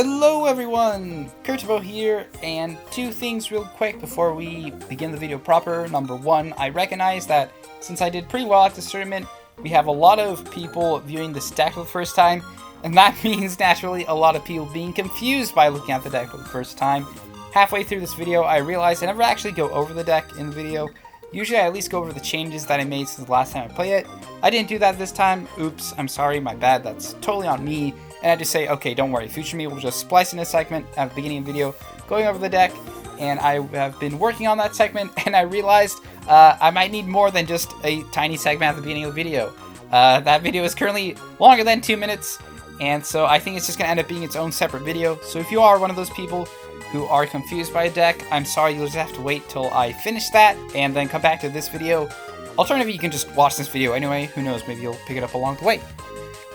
Hello everyone! Kurtupo here, and two things real quick before we begin the video proper. Number one, I recognize that since I did pretty well at this tournament, we have a lot of people viewing this deck for the first time, and that means naturally a lot of people being confused by looking at the deck for the first time. Halfway through this video, I realized I never actually go over the deck in the video. Usually I at least go over the changes that I made since the last time I play it. I didn't do that this time. Oops, I'm sorry, my bad, that's totally on me. And I just say, okay, don't worry, future me will just splice in a segment at the beginning of the video going over the deck, and I have been working on that segment, and I realized I might need more than just a tiny segment at the beginning of the video. That video is currently longer than 2 minutes, and so I think it's just going to end up being its own separate video. So if you are one of those people who are confused by a deck, I'm sorry, you'll just have to wait till I finish that, and then come back to this video. Alternatively, you can just watch this video anyway, who knows, maybe you'll pick it up along the way.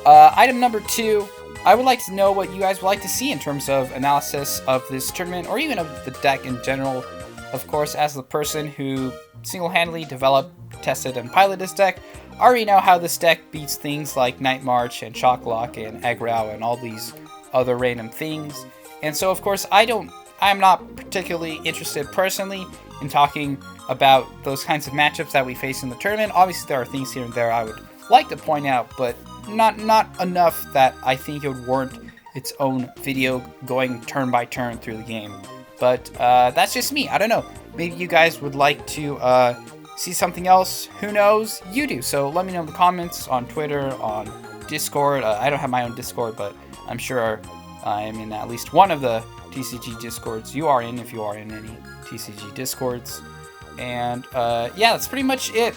Item number 2. I would like to know what you guys would like to see in terms of analysis of this tournament, or even of the deck in general. Of course, as the person who single-handedly developed, tested, and piloted this deck, I already know how this deck beats things like Night March and Shocklock and Aggro and all these other random things. And so, of course, I'm not particularly interested personally in talking about those kinds of matchups that we face in the tournament. Obviously, there are things here and there I would like to point out, but not enough that I think it would warrant its own video going turn by turn through the game. But that's just me. I don't know. Maybe you guys would like to see something else. Who knows? You do. So let me know in the comments on Twitter, on Discord. I don't have my own Discord, but I'm sure I am in at least one of the TCG Discords you are in, if you are in any TCG Discords. And yeah, that's pretty much it.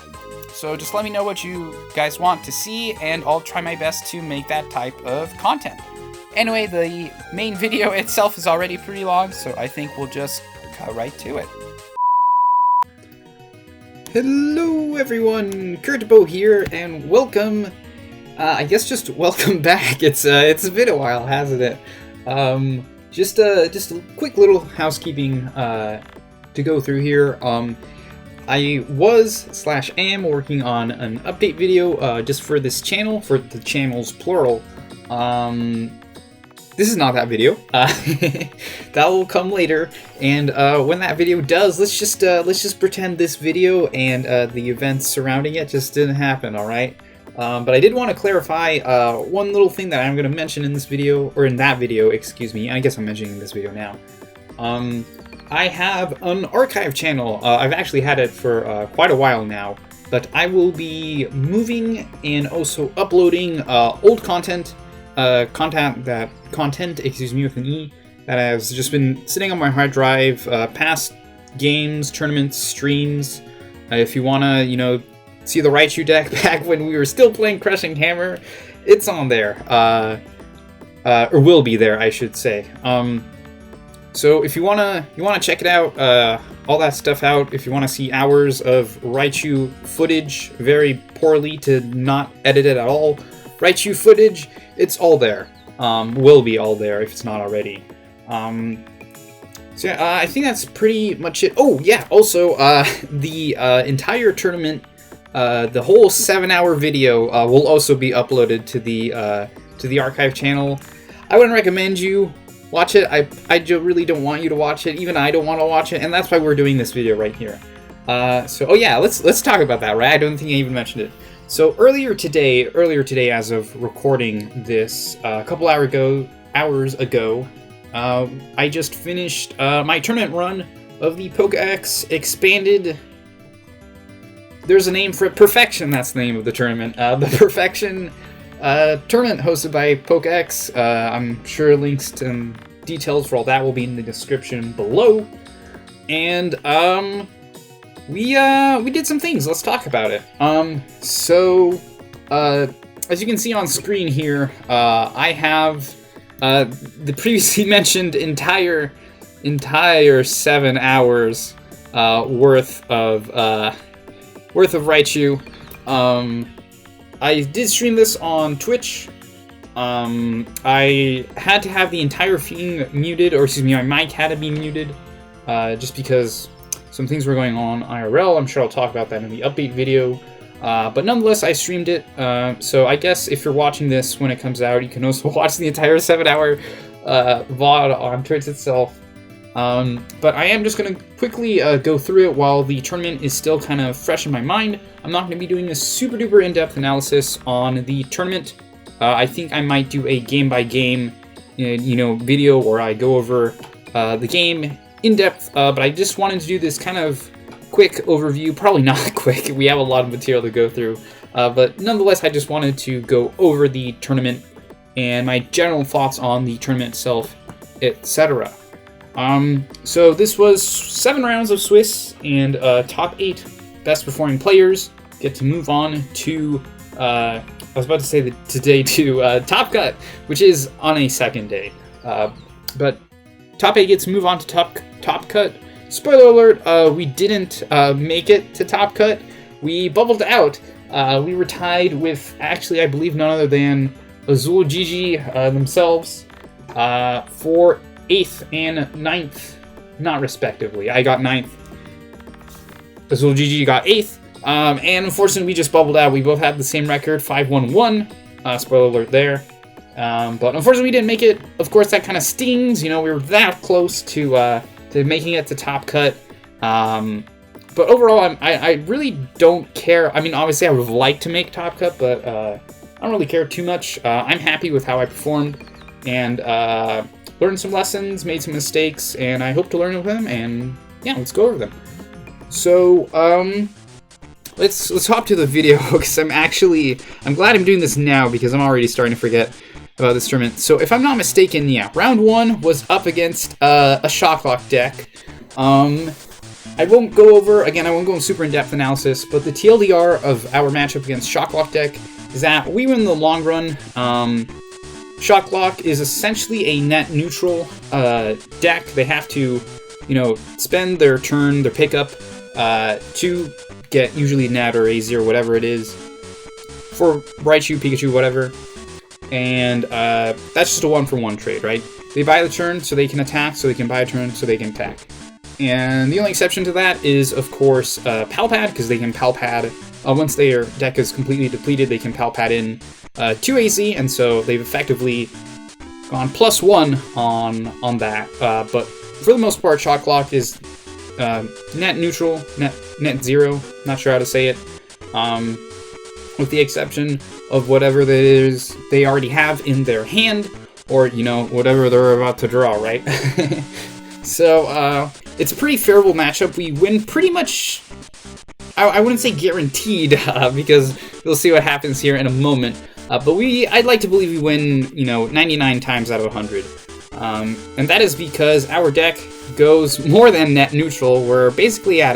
So just let me know what you guys want to see, and I'll try my best to make that type of content. Anyway, the main video itself is already pretty long, so I think we'll just cut right to it. Hello everyone, Kurtupo here, and welcome. I guess just welcome back. It's been a while, hasn't it? Just a quick little housekeeping to go through here. I am working on an update video just for this channel, for the channels plural. This is not that video. That will come later, and when that video does, let's just pretend this video and the events surrounding it just didn't happen. All right. But I did want to clarify one little thing that I'm going to mention in this video, or in that video, excuse me. I guess I'm mentioning in this video now. I have an archive channel. I've actually had it for quite a while now, but I will be moving and also uploading old content, excuse me, with an E, that has just been sitting on my hard drive, past games, tournaments, streams. If you wanna, see the Raichu deck back when we were still playing Crushing Hammer, it's on there, or will be there, I should say. So if you wanna check it out, all that stuff out, if you wanna see hours of Raichu footage, very poorly to not edit it at all, Raichu footage, it's all there. Will be all there if it's not already. So yeah, I think that's pretty much it. Oh yeah, also the entire tournament, the whole 7-hour video will also be uploaded to the archive channel. I wouldn't recommend you watch it. I really don't want you to watch it. Even I don't want to watch it, and that's why we're doing this video right here. Oh yeah, let's talk about that, right? I don't think I even mentioned it. So earlier today, as of recording this, a couple hours ago, I just finished my tournament run of the PokeX expanded. There's a name for it. Perfection. That's the name of the tournament. The Perfection tournament hosted by PokeX. I'm sure links and details for all that will be in the description below. And we did some things. Let's talk about it. So as you can see on screen here, I have the previously mentioned entire 7 hours worth of Raichu. I did stream this on Twitch. I had to have the entire feed muted, or excuse me, my mic had to be muted, just because some things were going on IRL. I'm sure I'll talk about that in the update video. But nonetheless, I streamed it. So I guess if you're watching this when it comes out, you can also watch the entire 7-hour VOD on Twitch itself. But I am just going to quickly go through it while the tournament is still kind of fresh in my mind. I'm not going to be doing a super duper in-depth analysis on the tournament. I think I might do a game-by-game video where I go over the game in depth, but I just wanted to do this kind of quick overview. Probably not quick, we have a lot of material to go through, but nonetheless I just wanted to go over the tournament and my general thoughts on the tournament itself, etc. So this was 7 rounds of Swiss, and top 8 best performing players get to move on to I was about to say today to Top Cut, which is on a second day. But top 8 gets to move on to Top Cut. Spoiler alert, we didn't make it to Top Cut. We bubbled out. We were tied with, actually, I believe none other than Azul Gigi themselves for 8th and 9th, not respectively. I got 9th. Azul Gigi got 8th. And unfortunately, we just bubbled out. We both had the same record, 5-1-1. Spoiler alert there. But unfortunately, we didn't make it. Of course, that kind of stings. You know, we were that close to making it to Top Cut. But overall, I really don't care. I mean, obviously, I would have liked to make Top Cut, but I don't really care too much. I'm happy with how I performed, and learned some lessons, made some mistakes, and I hope to learn with them. And yeah, let's go over them. So, let's hop to the video, because I'm glad I'm doing this now, because I'm already starting to forget about this tournament. So if I'm not mistaken, yeah, round 1 was up against a Shocklock deck. I won't go in super in-depth analysis, but the TLDR of our matchup against Shocklock deck is that we win in the long run. Shocklock is essentially a net neutral deck. They have to, spend their turn, their pickup, to get usually a net or a 0, whatever it is, for Raichu, Pikachu, whatever. And that's just a 1-for-1 trade, right? They buy the turn so they can attack, so they can buy a turn so they can attack. And the only exception to that is, of course, Palpad, because they can Palpad. Once their deck is completely depleted, they can Palpad in 2 AZ, and so they've effectively gone +1 on that. But for the most part, Shocklock is net neutral, net 0, not sure how to say it, with the exception of whatever it is they already have in their hand, or, whatever they're about to draw, right? So, it's a pretty favorable matchup. We win pretty much, I wouldn't say guaranteed, because we'll see what happens here in a moment, but I'd like to believe we win, 99 times out of 100. And that is because our deck goes more than net neutral. We're basically at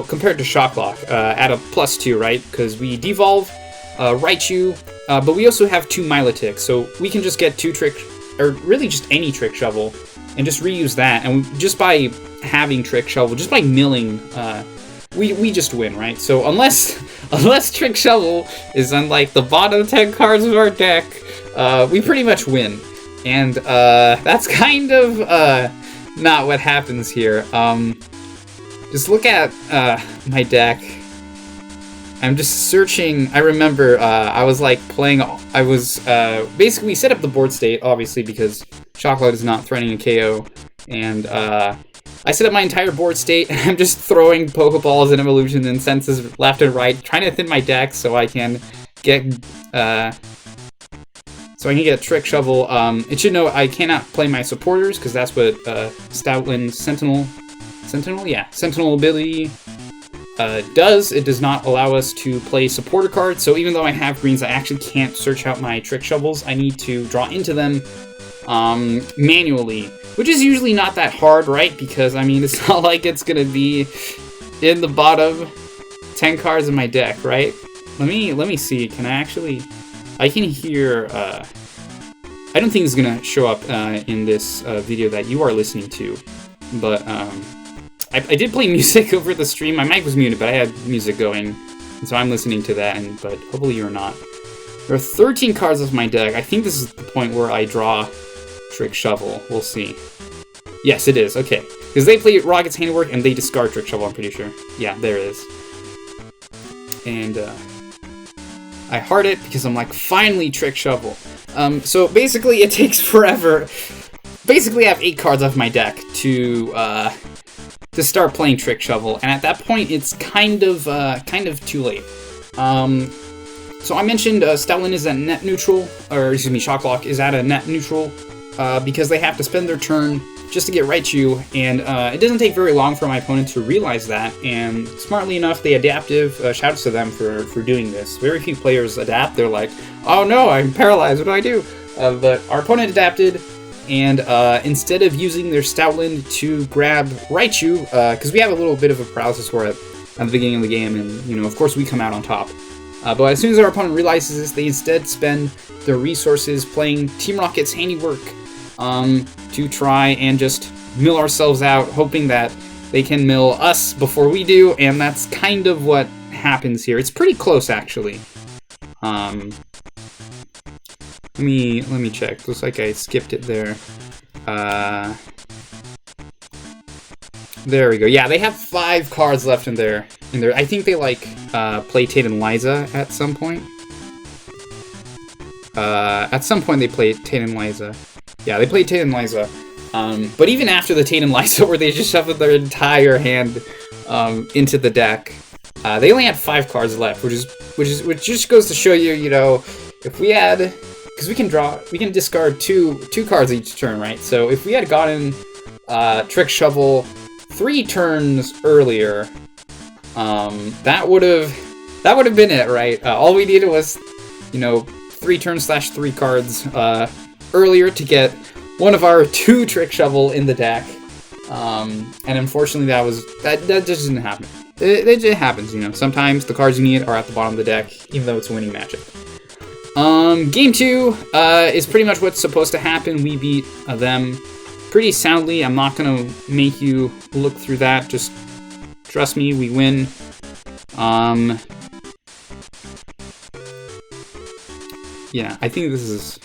compared to Shocklock, at a +2, right? Because we devolve Raichu, but we also have 2 Milotic, so we can just get 2 Trick, or really just any Trick Shovel, and just reuse that. And just by having Trick Shovel, just by milling, we just win, right? So unless Trick Shovel is on like the bottom 10 cards of our deck, we pretty much win. And that's kind of not what happens here. Just look at my deck. I'm just searching. I remember I was like playing. I was basically set up the board state, obviously, because Shocklock is not threatening a KO, and I set up my entire board state, and I'm just throwing Pokeballs and Evolutions and Senses left and right, trying to thin my deck so I can get Trick Shovel. It should know I cannot play my supporters, because that's what Stoutland's Sentinel ability does. It does not allow us to play supporter cards, so even though I have greens, I actually can't search out my Trick Shovels. I need to draw into them manually, which is usually not that hard, right? Because, I mean, it's not like it's gonna be in the bottom 10 cards of my deck, right? Let me see. Can I actually... I can hear... I don't think it's gonna show up in this video that you are listening to, but I did play music over the stream. My mic was muted, but I had music going, and so I'm listening to that, but hopefully you're not. There are 13 cards of my deck. I think this is the point where I draw Trick Shovel. We'll see. Yes, it is. Okay. Because they play Rocket's Handiwork, and they discard Trick Shovel, I'm pretty sure. Yeah, there it is. And I heart it, because I'm like, finally Trick Shovel. So basically, it takes forever. Basically, I have 8 cards off my deck to start playing Trick Shovel, and at that point, it's kind of too late. So I mentioned Stoutland is at net neutral, or excuse me, Shocklock is at a net neutral because they have to spend their turn just to get Raichu, and it doesn't take very long for my opponent to realize that, and smartly enough, they adaptive. Shoutouts to them for doing this. Very few players adapt. They're like, oh no, I'm paralyzed, what do I do? But our opponent adapted, and instead of using their Stoutland to grab Raichu, because we have a little bit of a paralysis for it at the beginning of the game, and, you know, of course we come out on top. But as soon as our opponent realizes this, they instead spend their resources playing Team Rocket's handiwork to try and just mill ourselves out, hoping that they can mill us before we do, and that's kind of what happens here. It's pretty close, actually. Let me check. Looks like I skipped it there. There we go. Yeah, they have 5 cards left in there. I think they like play Tate and Liza at some point. At some point they play Tate and Liza. Yeah, they played Tate and Liza. But even after the Tate and Liza, where they just shuffled their entire hand into the deck, they only had 5 cards left, which just goes to show you, you know, if we had, because we can discard two cards each turn, right? So if we had gotten Trick Shovel 3 turns earlier, that would have been it, right? All we needed was, you know, 3 turns / 3 cards earlier to get one of our 2 Trick Shovel in the deck, and unfortunately that just didn't happen. It just happens, you know. Sometimes the cards you need are at the bottom of the deck, even though it's winning Magic. Game 2 is pretty much what's supposed to happen. We beat them pretty soundly. I'm not gonna make you look through that. Just trust me, we win. Yeah, I think this is.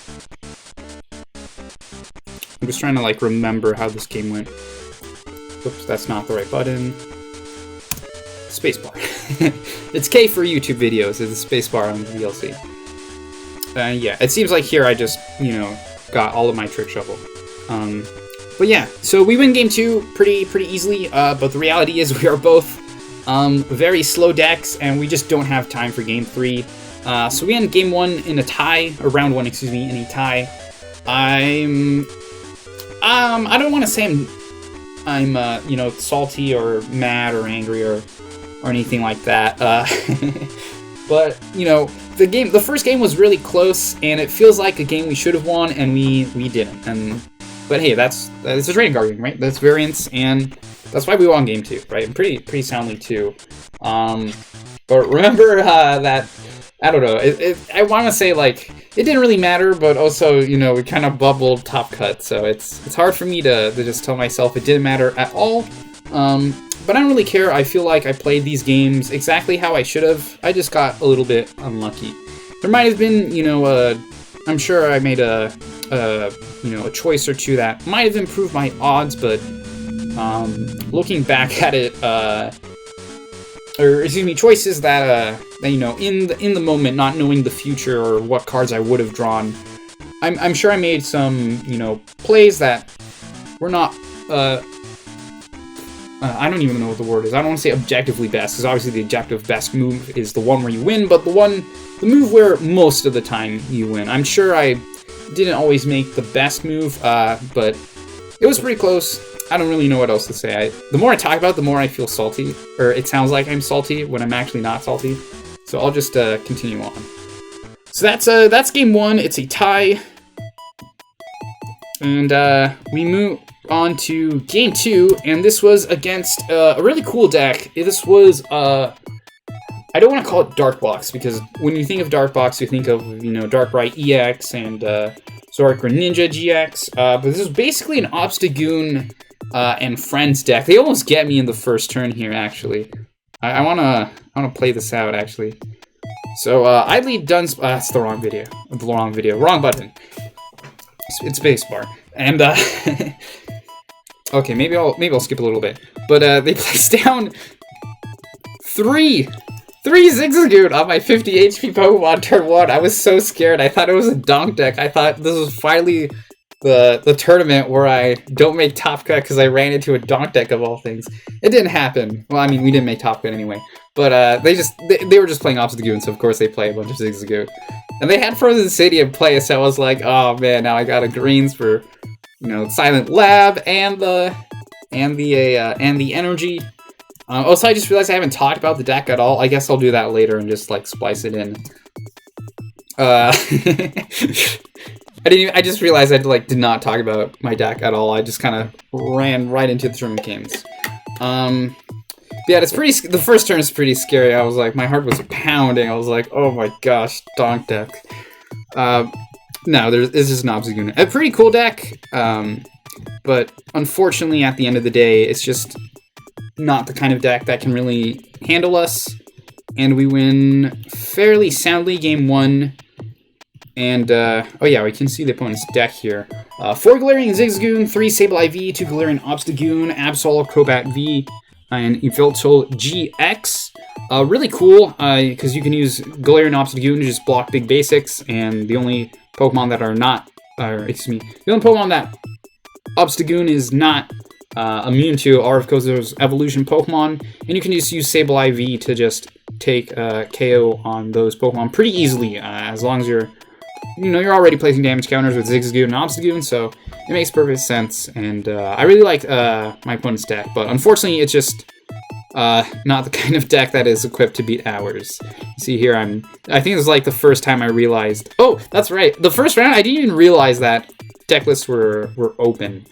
I'm just trying to like remember how this game went. Oops, that's not the right button. Spacebar. It's K for YouTube videos. It's a spacebar on the VLC. Yeah, it seems like here I just, you know, got all of my Trick Shovel. But yeah, so we win game 2 pretty easily. But the reality is we are both very slow decks, and we just don't have time for game 3. So we end game 1 in a tie, or round 1, excuse me, in a tie. I don't want to say I'm you know, salty or mad or angry or anything like that. But you know, the first game was really close, and it feels like a game we should have won, and we didn't. But hey, it's a trading card game, right? That's variance, and that's why we won game 2, right? And pretty soundly too. But remember that. I don't know. I want to say, like, it didn't really matter, but also, you know, we kind of bubbled top cut, so it's hard for me to just tell myself it didn't matter at all. But I don't really care. I feel like I played these games exactly how I should have. I just got a little bit unlucky. There might have been, you know, I'm sure I made a choice or two that might have improved my odds, but looking back at it, or excuse me, choices that you know, in the moment, not knowing the future or what cards I would have drawn, I'm sure I made some, you know, plays that were not I don't even know what the word is. I don't want to say objectively best, because obviously the objective best move is the one where you win, but the move where most of the time you win. I'm sure I didn't always make the best move, but it was pretty close. I don't really know what else to say. The more I talk about it, the more I feel salty, or it sounds like I'm salty when I'm actually not salty. So I'll just continue on. So that's game 1. It's a tie, and we move on to game 2, and this was against a really cool deck. This was I don't want to call it Dark Box, because when you think of Dark Box, you think of, you know, Darkrai EX and Zoroark Greninja GX, but this is basically an Obstagoon and Friends deck. They almost get me in the first turn here, actually. I wanna play this out, actually. So I lead Duns. That's the wrong video. Wrong button. It's spacebar. And okay, maybe I'll skip a little bit. But they place down 3 3 Zigzagoon on my 50 HP Pokemon turn 1. I was so scared. I thought it was a donk deck. I thought this was finally the tournament where I don't make top cut because I ran into a donk deck of all things. It didn't happen. Well, I mean, we didn't make top cut anyway. But they were just playing Obstagoon, so of course they play a bunch of Zigzagoon. And they had Frozen City in play, so I was like, oh man, now I got a greens for, you know, Silent Lab and the energy. Also, I just realized I haven't talked about the deck at all. I guess I'll do that later and just like splice it in. I just realized I did not talk about my deck at all. I just kind of ran right into the tournament games. Yeah, it's pretty. The first turn is pretty scary. I was like, my heart was pounding. I was like, oh my gosh, donk deck. No, it's just an Obstagoon. A pretty cool deck, but unfortunately, at the end of the day, it's just not the kind of deck that can really handle us. And we win fairly soundly game 1. And, oh yeah, we can see the opponent's deck here. 4 Galarian Zigzagoon, 3 Sableye V, 2 Galarian Obstagoon, Absol, Crobat V, and Yveltal GX. Really cool, because you can use Galarian Obstagoon to just block big basics, and the only Pokemon that are not, the only Pokemon that Obstagoon is not immune to are, of course, those evolution Pokemon, and you can just use Sableye V to just take KO on those Pokemon pretty easily, as long as you're already placing damage counters with Zigzagoon and Obstagoon, so it makes perfect sense, and I really like my opponent's deck, but unfortunately it's just not the kind of deck that is equipped to beat ours. See here, I think this is like the first time I realized, oh, that's right, the first round I didn't even realize that deck lists were open.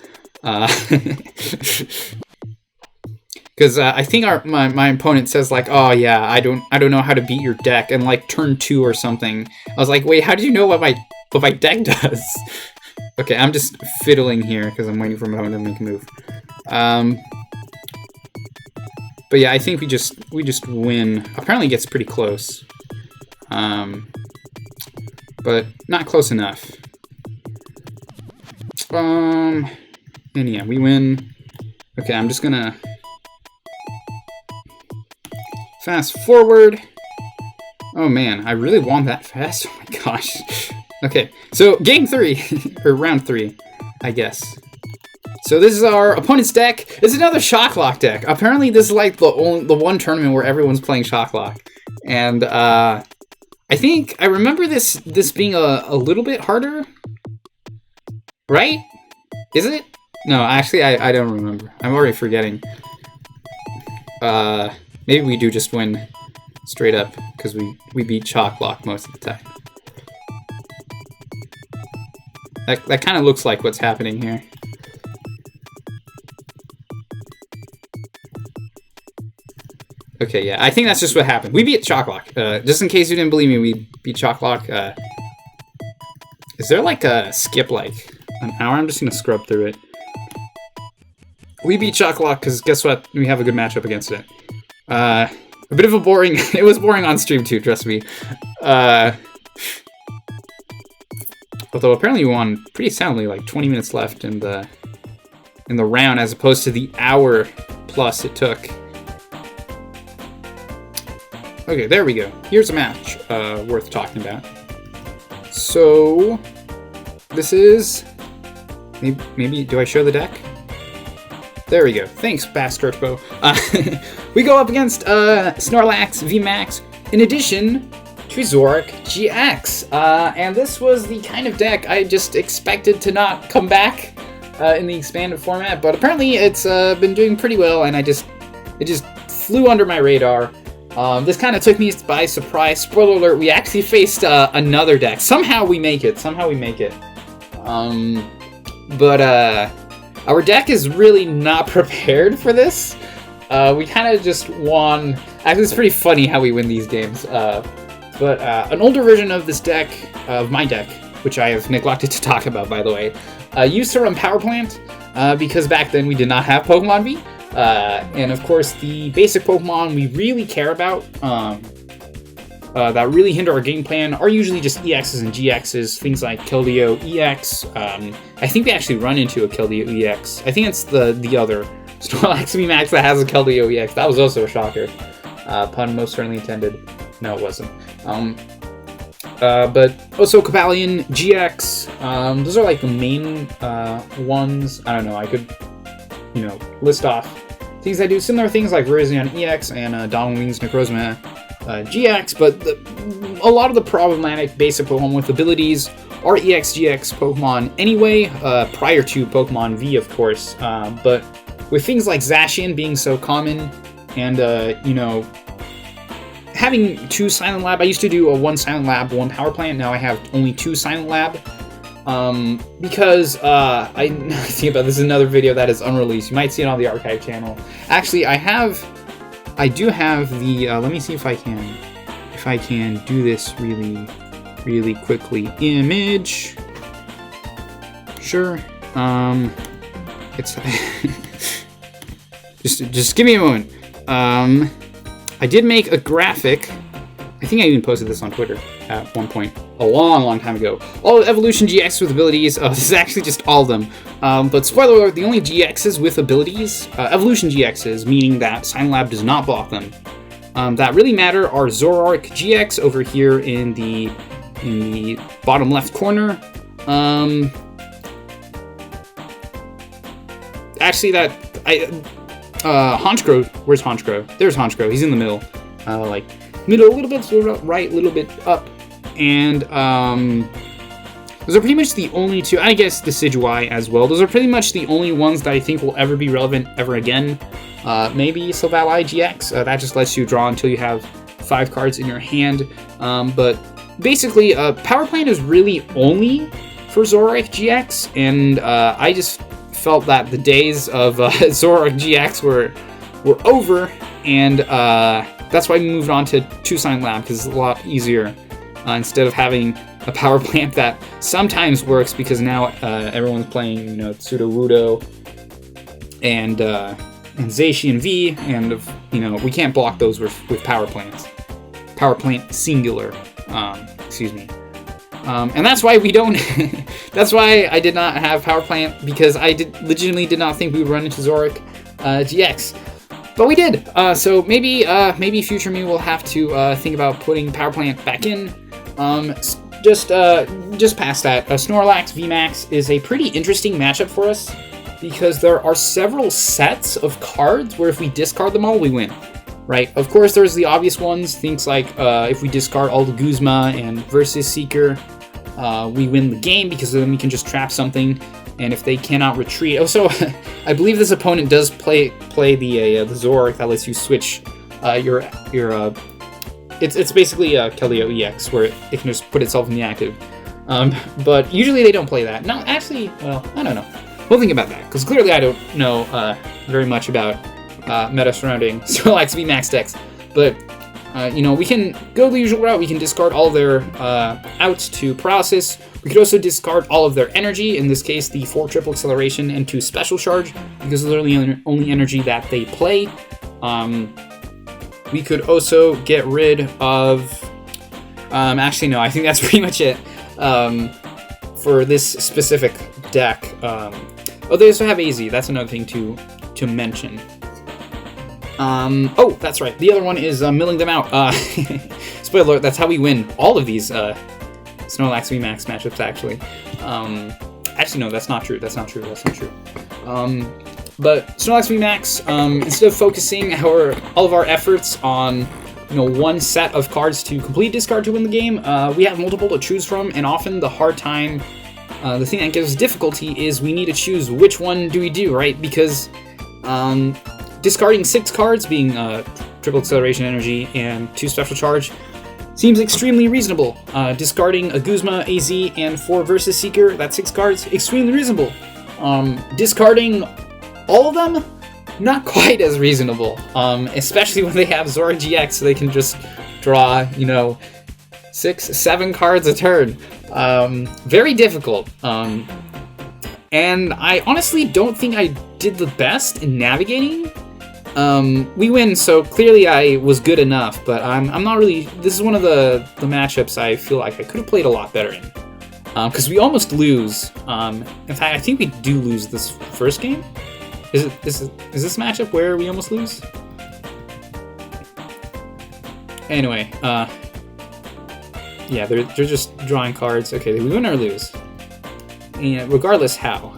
Because I think my opponent says like, oh yeah, I don't know how to beat your deck, and like turn 2 or something. I was like, wait, how did you know what my deck does? Okay, I'm just fiddling here because I'm waiting for my opponent to make a move. But yeah, I think we just win. Apparently, it gets pretty close, but not close enough. And yeah, we win. Okay, I'm just gonna fast forward. Oh man, I really won that fast. Oh my gosh. Okay, so game 3 or round 3, I guess. So this is our opponent's deck. It's another Shocklock deck. Apparently, this is like the one tournament where everyone's playing Shocklock, and I think I remember this being a little bit harder, right? Is it? No, actually, I don't remember. I'm already forgetting. Maybe we do just win straight up, because we beat Shocklock most of the time. That kind of looks like what's happening here. Okay, yeah, I think that's just what happened. We beat Shocklock. Just in case you didn't believe me, we beat Shocklock. Is there like a skip like an hour? I'm just gonna scrub through it. We beat Shocklock because guess what? We have a good matchup against it. A bit of a boring. It was boring on stream too. Trust me. Although apparently we won pretty soundly. Like 20 minutes left in the round, as opposed to the hour plus it took. Okay, there we go. Here's a match worth talking about. So this is maybe. Do I show the deck? There we go. Thanks, Kurtupo. We go up against Snorlax VMAX, in addition to Zoroark GX. And this was the kind of deck I just expected to not come back in the expanded format, but apparently it's been doing pretty well, and it just flew under my radar. This kind of took me by surprise. Spoiler alert, we actually faced another deck. Somehow we make it. But our deck is really not prepared for this. We kind of just won. Actually, it's pretty funny how we win these games. But an older version of this deck, of my deck, which I have neglected to talk about, by the way, used to run Power Plant, because back then we did not have Pokemon V. And of course, the basic Pokemon we really care about, that really hinder our game plan, are usually just EXs and GXs, things like Keldeo EX. I think we actually run into a Keldeo EX. I think it's the other Snorlax VMAX that has a Keldeo EX. That was also a shocker. Pun most certainly intended. No, it wasn't. But also Cobalion, GX, those are like the main ones. I don't know, I could, list off things I do. Similar things like Virizion EX and Donald Wings Necrozma GX, but a lot of the problematic basic Pokemon with abilities are EX, GX Pokemon anyway, prior to Pokemon V, of course. But with things like Zacian being so common and, having 2 Silent Lab, I used to do a 1 Silent Lab, 1 Power Plant. Now I have only 2 Silent Lab. Because I think about this is another video that is unreleased. You might see it on the archive channel. Actually, I do have the. Let me see if I can do this really quickly. Image. Sure. It's just give me a moment. I did make a graphic. I think I even posted this on Twitter at one point, a long time ago. All Evolution GX with abilities. This is actually just all of them. But spoiler alert, the only GXs with abilities, Evolution GXs, meaning that Silent Lab does not block them, that really matter are Zoroark GX over here in the bottom left corner. Actually, Honchkrow. Where's Honchkrow? There's Honchkrow. He's in the middle. Middle a little bit to the right, a little bit up. And those are pretty much the only 2. I guess Decidueye as well. Those are pretty much the only ones that I think will ever be relevant ever again. Maybe Silvally GX. That just lets you draw until you have 5 cards in your hand. But basically, Power Plant is really only for Zoroark GX. And I just felt that the days of Zoroark GX were over. And that's why we moved on to 2 Silent Lab, because it's a lot easier instead of having a Power Plant that sometimes works because now everyone's playing, Sudowoodo and Zacian V, and we can't block those with Power Plants. Power Plant singular, excuse me. And that's why we don't. That's why I did not have Power Plant, because I legitimately did not think we would run into Zoroark GX. But we did, so maybe future me will have to think about putting Power Plant back in. Just past that, Snorlax VMAX is a pretty interesting matchup for us, because there are several sets of cards where if we discard them all, we win, right? Of course, there's the obvious ones, things like if we discard all the Guzma and Versus Seeker, we win the game, because then we can just trap something. And if they cannot retreat, I believe this opponent does play the Zoroark that lets you switch your it's basically a Keldeo EX where it can just put itself in the active. But usually they don't play that. No, actually, well, I don't know. We'll think about that, because clearly I don't know very much about meta surrounding Snorlax VMAX decks. But we can go the usual route. We can discard all of their outs to paralysis. We could also discard all of their energy, in this case the 4 triple acceleration and 2 special charge, because they're the only energy that they play. We could also get rid of... actually, no, I think that's pretty much it for this specific deck. They also have AZ. That's another thing to mention. That's right. The other one is milling them out. Spoiler alert, that's how we win all of these Snorlax VMAX matchups, actually. Actually, no, that's not true. But Snorlax VMAX, instead of focusing all of our efforts on one set of cards to complete discard to win the game, we have multiple to choose from, and often the hard time, the thing that gives us difficulty is we need to choose which one do we do, right? Because discarding 6 cards, being triple acceleration energy and 2 special charge, seems extremely reasonable. Discarding a Guzma, AZ, and 4 Versus Seeker, that's 6 cards, extremely reasonable. Discarding all of them, not quite as reasonable. Especially when they have Zoroark GX, so they can just draw, 6, 7 cards a turn. Very difficult. And I honestly don't think I did the best in navigating. We win, so clearly I was good enough, but I'm not really... This is one of the matchups I feel like I could have played a lot better in. Because we almost lose. In fact, I think we do lose this first game. Is this matchup where we almost lose? Anyway, yeah, they're just drawing cards. Okay, we win or lose. And regardless how.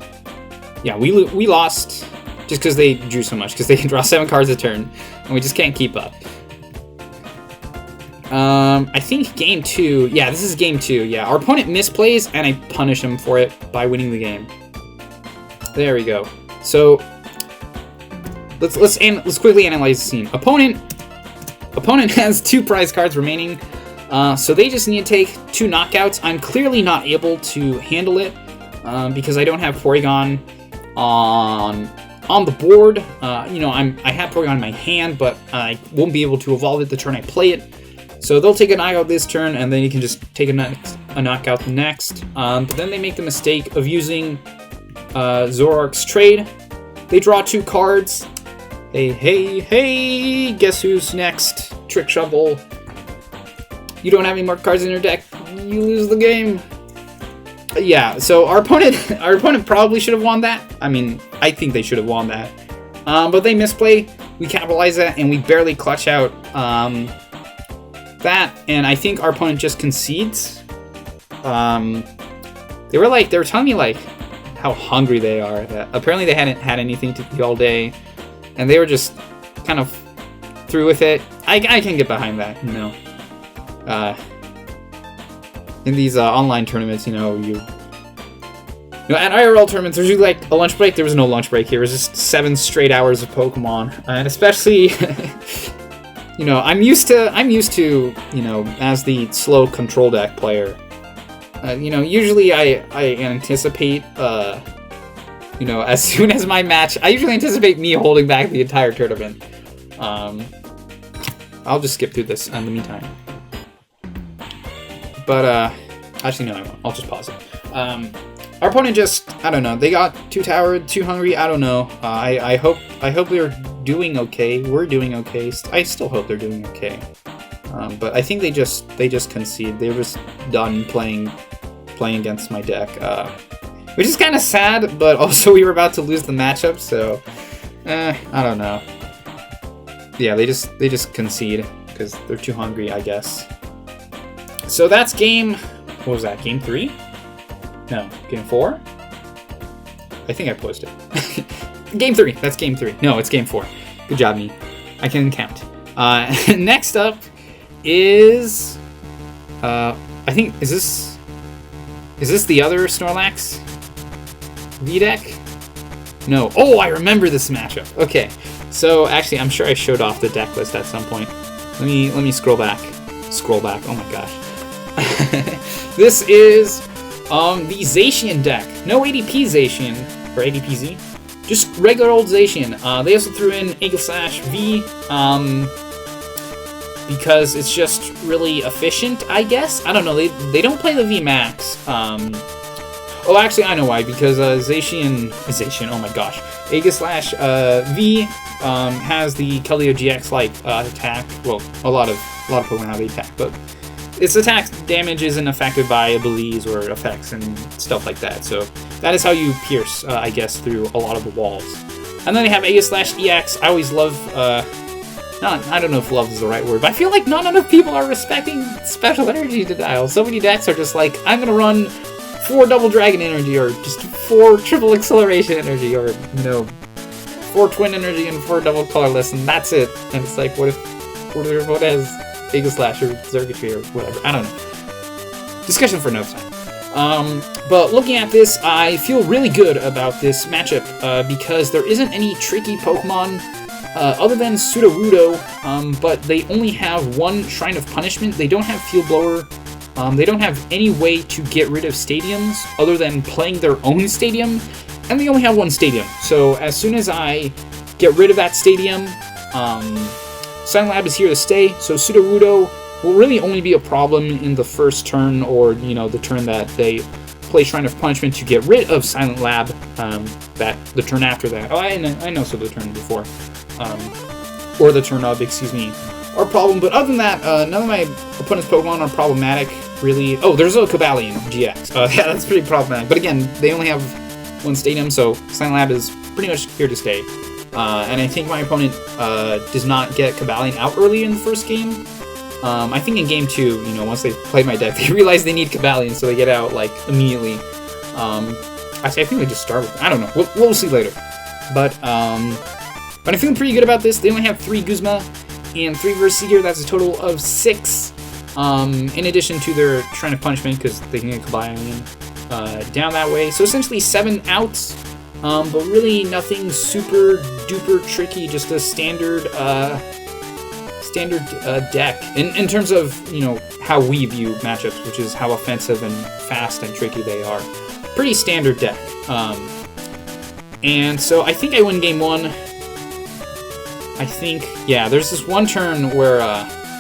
Yeah, we lost just because they drew so much, because they can draw 7 cards a turn, and we just can't keep up. I think game 2, yeah, this is game 2, yeah. Our opponent misplays, and I punish him for it by winning the game. There we go. So, let's quickly analyze the scene. Opponent has 2 prize cards remaining, so they just need to take 2 knockouts. I'm clearly not able to handle it, because I don't have Porygon on the board. You know, I have Porygon in my hand, but I won't be able to evolve it the turn I play it. So they'll take a knockout this turn, and then you can just take a knockout next. But then they make the mistake of using Zoroark's trade. They draw 2 cards. Hey, guess who's next? Trick Shovel. You don't have any more cards in your deck. You lose the game. Yeah, so our opponent probably should have won that. I mean, I think they should have won that. But they misplay. We capitalize that, and we barely clutch out that. And I think our opponent just concedes. They were telling me like how hungry they are. That apparently they hadn't had anything to eat all day, and they were just kind of through with it. I can get behind that, you know. In these online tournaments, you know, at IRL tournaments, there's usually like a lunch break. There was no lunch break here. It was just 7 straight hours of Pokemon, and especially, you know, I'm used to, you know, as the slow control deck player. You know, usually I anticipate, you know, as soon as my match, I usually anticipate me holding back the entire tournament. I'll just skip through this in the meantime. But, actually, no, I won't. I'll just pause it. Our opponent just, I don't know, they got too towered, too hungry, I don't know. I hope they're doing okay. We're doing okay. I still hope they're doing okay. But I think they just concede. They were just done playing against my deck. Which is kind of sad, but also we were about to lose the matchup, so, I don't know. Yeah, they just concede, because they're too hungry, I guess. So that's game, what was that, game 3? No, game 4? I think I posted. Game 3, that's game 3. No, it's game 4. Good job, me. I can count. Next up is, I think, is this the other Snorlax V-Deck? No. Oh, I remember this matchup. Okay, so actually, I'm sure I showed off the deck list at some point. Let me scroll back. Oh my gosh. This is the Zacian deck. No ADP Zacian, or ADPZ. Just regular old Zacian. They also threw in Aegislash V, because it's just really efficient, I guess. I don't know, they don't play the VMAX. Oh, actually, I know why, because Zacian, oh my gosh. Aegislash V has the Keldeo GX-like attack. Well, a lot of Pokemon have the attack, but its attack damage isn't affected by abilities or effects and stuff like that. So that is how you pierce, I guess, through a lot of the walls. And then they have Aegislash EX. I always love, I don't know if love is the right word, but I feel like not enough people are respecting special energy denial. So many decks are just like, I'm gonna run 4 double dragon energy, or just 4 triple acceleration energy, or, you know, 4 twin energy and 4 double colorless, and that's it. And it's like, what has Aegislash or Zergatry or whatever? I don't know. Discussion for another time. But looking at this, I feel really good about this matchup, because there isn't any tricky Pokemon other than Sudowoodo, but they only have 1 Shrine of Punishment. They don't have Field Blower. They don't have any way to get rid of stadiums other than playing their own stadium, and they only have 1 stadium. So as soon as I get rid of that stadium, Silent Lab is here to stay, so Sudowoodo will really only be a problem in the first turn, or, you know, the turn that they play Shrine of Punishment to get rid of Silent Lab, the turn after that. Oh, I know, so the turn before. Or the turn of, excuse me, are a problem. But other than that, none of my opponent's Pokemon are problematic, really. Oh, there's a Cobalion GX. Yeah, that's pretty problematic. But again, they only have 1 stadium, so Silent Lab is pretty much here to stay. And I think my opponent does not get Cobalion out early in the first game. I think in game 2, you know, once they play my deck, they realize they need Cavalion, so they get out, like, immediately. Actually, I think they just start with... I don't know. We'll see later. But I'm feeling pretty good about this. They only have 3 Guzma and 3 Verseeker. That's a total of 6. In addition to their Shrine of Punishment, because they can get Cavalion down that way. So essentially 7 outs, but really nothing super duper tricky. Just a standard deck in terms of, you know, how we view matchups, which is how offensive and fast and tricky they are. Pretty standard deck. And so I think I win game 1. I think, yeah, there's this one turn where,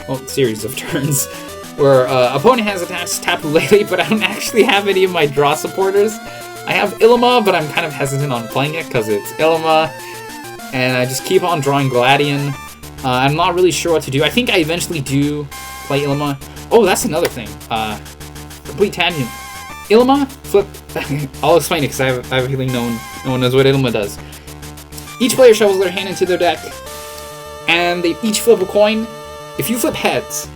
well, series of turns, where opponent has attached Tapu Lele, but I don't actually have any of my draw supporters. I have Ilima, but I'm kind of hesitant on playing it because it's Ilima, and I just keep on drawing Gladion. I'm not really sure what to do. I think I eventually do play Ilima. Oh, that's another thing. Complete tangent. Ilima, flip. I'll explain it because I have a feeling no one knows what Ilima does. Each player shovels their hand into their deck, and they each flip a coin. If you flip heads,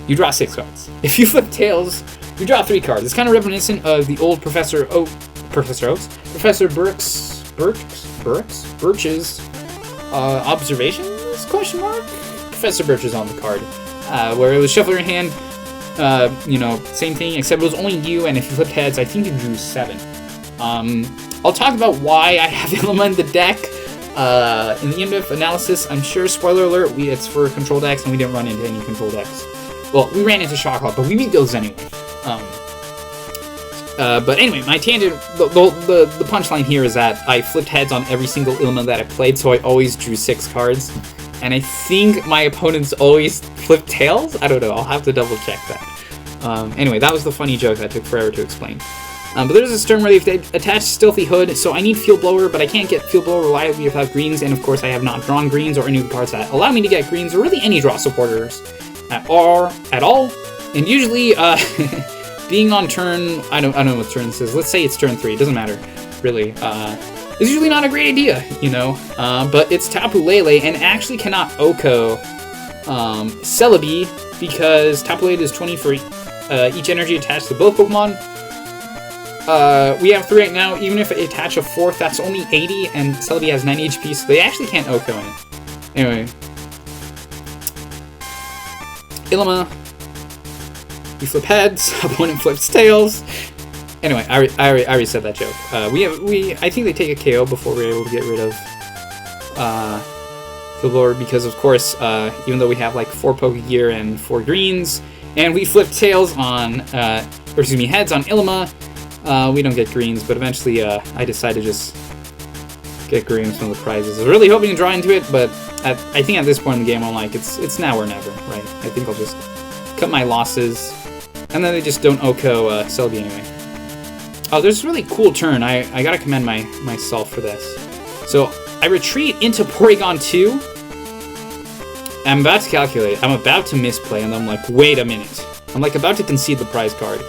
you draw 6 cards. If you flip tails, you draw 3 cards. It's kind of reminiscent of the old Professor Birch's observations? Question mark? Professor Birch is on the card, where it was shuffle your hand. You know, same thing, except it was only you, and if you flipped heads, I think you drew 7. I'll talk about why I have Ilima in the deck in the end of analysis. I'm sure, spoiler alert, it's for control decks, and we didn't run into any control decks. Well, we ran into Shockhawk, but we beat those anyway. But anyway, my tangent, the punchline here is that I flipped heads on every single Ilima that I played, so I always drew 6 cards. And I think my opponents always flip tails? I don't know, I'll have to double check that. Anyway, that was the funny joke that took forever to explain. But there's this turn where they've attached Stealthy Hood, so I need Field Blower, but I can't get Field Blower reliably without greens, and of course I have not drawn greens or any of the cards that allow me to get greens, or really any draw supporters at all. And usually, being on turn, I don't know what turn this is, let's say it's turn 3, it doesn't matter, really. It's usually not a great idea, you know, but it's Tapu Lele, and actually cannot Oko Celebi, because Tapu Lele is 20 for each energy attached to both Pokemon. We have 3 right now. Even if I attach a 4th, that's only 80, and Celebi has 90 HP, so they actually can't Oko in it. Anyway. Ilima. We flip heads, opponent flips tails. Anyway, I already said that joke. I think they take a KO before we're able to get rid of the Lord, because of course, even though we have like 4 Pokegear and 4 greens, and we flip tails on, heads on Ilima, we don't get greens, but eventually I decide to just get greens from the prizes. I was really hoping to draw into it, but I think at this point in the game, I'm like, it's now or never, right? I think I'll just cut my losses, and then they just don't Oko Celebi anyway. Oh, there's a really cool turn. I gotta commend myself for this. So, I retreat into Porygon-2. I'm about to calculate. I'm about to misplay, and I'm like, wait a minute. I'm like about to concede the prize card.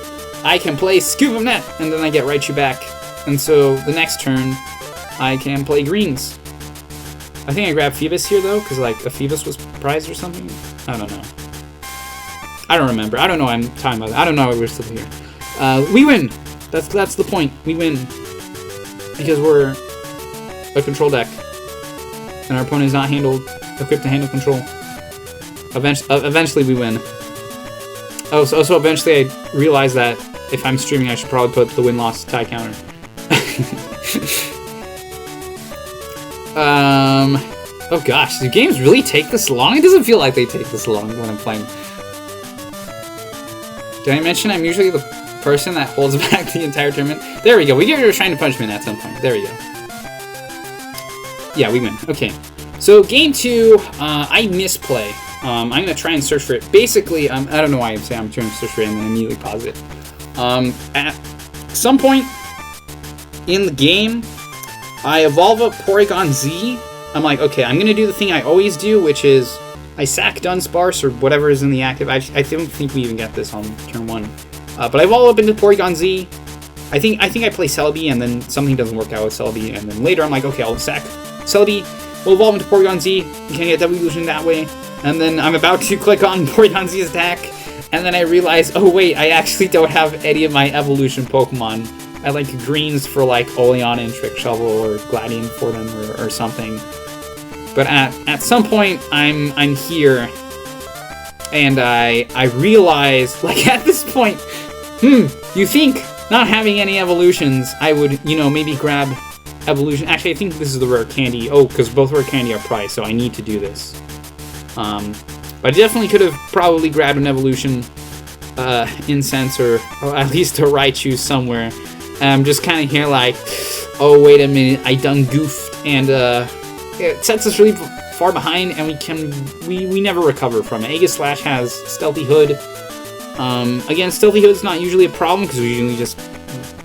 I can play Scoop of Net, and then I get Raichu back. And so, the next turn, I can play greens. I think I grabbed Phoebus here, though, because, like, a Phoebus was prized or something. I don't know. I don't remember. I don't know. I'm talking about. I don't know why we're still here. We win! That's the point. We win. Because we're a control deck. And our opponent is not equipped to handle control. Eventually we win. Oh, so eventually I realized that if I'm streaming, I should probably put the win-loss tie counter. Oh gosh, do games really take this long? It doesn't feel like they take this long when I'm playing. Did I mention I'm usually the person that holds back the entire tournament? There we go. We get rid of Shrine of Punishment at some point. There we go. Yeah, we win. Okay. So game 2, I misplay. I'm gonna try and search for it. Basically, I don't know why I'm saying I'm trying to search for it and then immediately pause it. At some point in the game, I evolve a Porygon-z. I'm like, okay, I'm gonna do the thing I always do, which is I sack Dunsparce or whatever is in the active. I don't think we even get this on turn 1. But I evolve up into Porygon-z. I think I play Celebi, and then something doesn't work out with Celebi, and then later I'm like, okay, I'll sack Celebi. We'll evolve into Porygon-z. You can get W Evolution that way. and then I'm about to click on porygon-z's attack, and then I realize, oh wait, I actually don't have any of my evolution Pokemon. I like greens for like Oleana and Trick Shovel, or Gladian for them, or something. But at some point, I'm here, and I realize, like at this point, you think not having any evolutions, I would, you know, maybe grab evolution. Actually, I think this is the rare candy. Oh, because both rare candy are priced, so I need to do this. But I definitely could have probably grabbed an evolution incense, or at least a Raichu somewhere. And I'm just kind of here like, oh wait a minute, I done goofed, and it sets us really far behind, and we never recover from it. Aegis Slash has Stealthy Hood. Again, Stealthy Hood's not usually a problem because we usually just